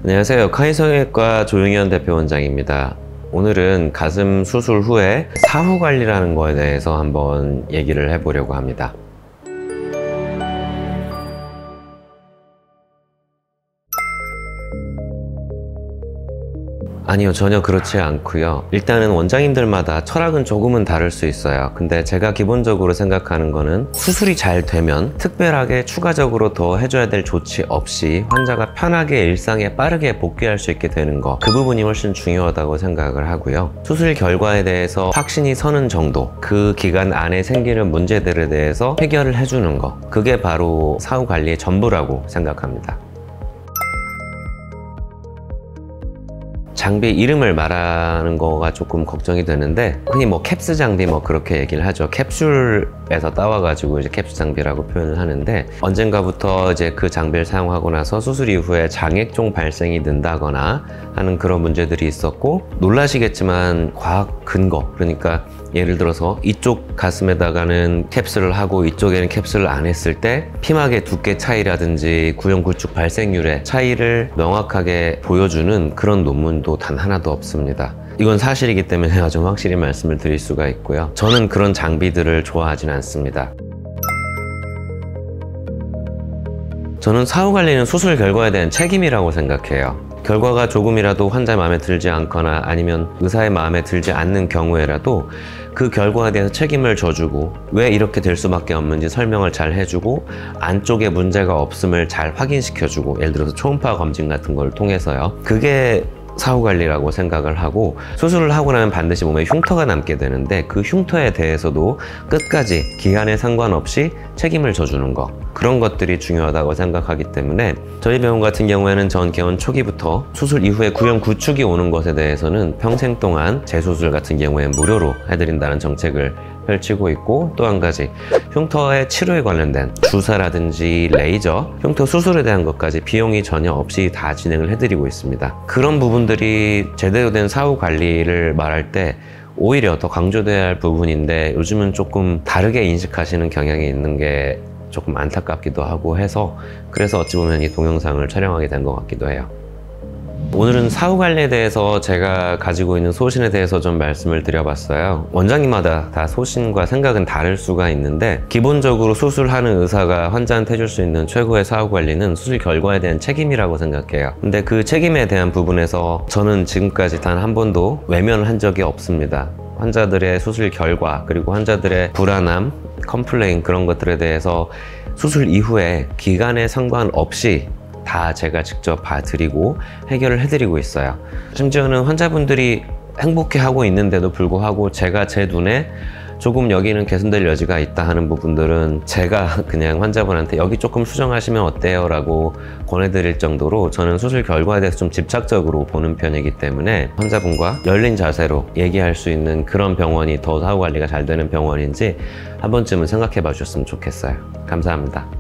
안녕하세요. 카이성형외과 조용현 대표원장입니다. 오늘은 가슴 수술 후에 사후 관리라는 거에 대해서 한번 얘기를 해보려고 합니다. 아니요, 전혀 그렇지 않고요. 일단은 원장님들마다 철학은 조금은 다를 수 있어요. 근데 제가 기본적으로 생각하는 거는 수술이 잘 되면 특별하게 추가적으로 더 해줘야 될 조치 없이 환자가 편하게 일상에 빠르게 복귀할 수 있게 되는 거, 그 부분이 훨씬 중요하다고 생각을 하고요. 수술 결과에 대해서 확신이 서는 정도, 그 기간 안에 생기는 문제들에 대해서 해결을 해주는 거, 그게 바로 사후 관리의 전부라고 생각합니다. 장비 이름을 말하는 거가 조금 걱정이 되는데, 흔히 캡스 장비 그렇게 얘기를 하죠. 캡슐에서 따와가지고 이제 캡슐 장비라고 표현을 하는데, 언젠가부터 이제 그 장비를 사용하고 나서 수술 이후에 장액종 발생이 는다거나 하는 그런 문제들이 있었고, 놀라시겠지만 과학 근거, 그러니까 예를 들어서 이쪽 가슴에다가는 캡슐을 하고 이쪽에는 캡슐을 안 했을 때 피막의 두께 차이라든지 구형 굴축 발생률의 차이를 명확하게 보여주는 그런 논문도 단 하나도 없습니다. 이건 사실이기 때문에 제가 좀 확실히 말씀을 드릴 수가 있고요. 저는 그런 장비들을 좋아하진 않습니다. 저는 사후 관리는 수술 결과에 대한 책임이라고 생각해요. 결과가 조금이라도 환자의 마음에 들지 않거나 아니면 의사의 마음에 들지 않는 경우에라도 그 결과에 대해서 책임을 져주고, 왜 이렇게 될 수밖에 없는지 설명을 잘 해주고, 안쪽에 문제가 없음을 잘 확인시켜주고, 예를 들어서 초음파 검진 같은 걸 통해서요. 그게 사후 관리라고 생각을 하고, 수술을 하고 나면 반드시 몸에 흉터가 남게 되는데, 그 흉터에 대해서도 끝까지 기간에 상관없이 책임을 져주는 거, 그런 것들이 중요하다고 생각하기 때문에 저희 병원 같은 경우에는 전 개원 초기부터 수술 이후에 구형 구축이 오는 것에 대해서는 평생 동안 재수술 같은 경우에 무료로 해드린다는 정책을 펼치고 있고, 또 한 가지 흉터의 치료에 관련된 주사라든지 레이저, 흉터 수술에 대한 것까지 비용이 전혀 없이 다 진행을 해드리고 있습니다. 그런 부분들이 제대로 된 사후 관리를 말할 때 오히려 더 강조돼야 할 부분인데, 요즘은 조금 다르게 인식하시는 경향이 있는 게 조금 안타깝기도 하고 해서, 그래서 어찌 보면 이 동영상을 촬영하게 된 것 같기도 해요. 오늘은 사후 관리에 대해서 제가 가지고 있는 소신에 대해서 좀 말씀을 드려봤어요. 원장님마다 다 소신과 생각은 다를 수가 있는데, 기본적으로 수술하는 의사가 환자한테 해줄 수 있는 최고의 사후 관리는 수술 결과에 대한 책임이라고 생각해요. 근데 그 책임에 대한 부분에서 저는 지금까지 단 한 번도 외면을 한 적이 없습니다. 환자들의 수술 결과, 그리고 환자들의 불안함, 컴플레인, 그런 것들에 대해서 수술 이후에 기간에 상관없이 다 제가 직접 봐드리고 해결을 해드리고 있어요. 심지어는 환자분들이 행복해하고 있는데도 불구하고 제가 제 눈에 조금 여기는 개선될 여지가 있다 하는 부분들은 제가 그냥 환자분한테 여기 조금 수정하시면 어때요? 라고 권해드릴 정도로 저는 수술 결과에 대해서 좀 집착적으로 보는 편이기 때문에 환자분과 열린 자세로 얘기할 수 있는 그런 병원이 더 사후 관리가 잘 되는 병원인지 한 번쯤은 생각해 봐 주셨으면 좋겠어요. 감사합니다.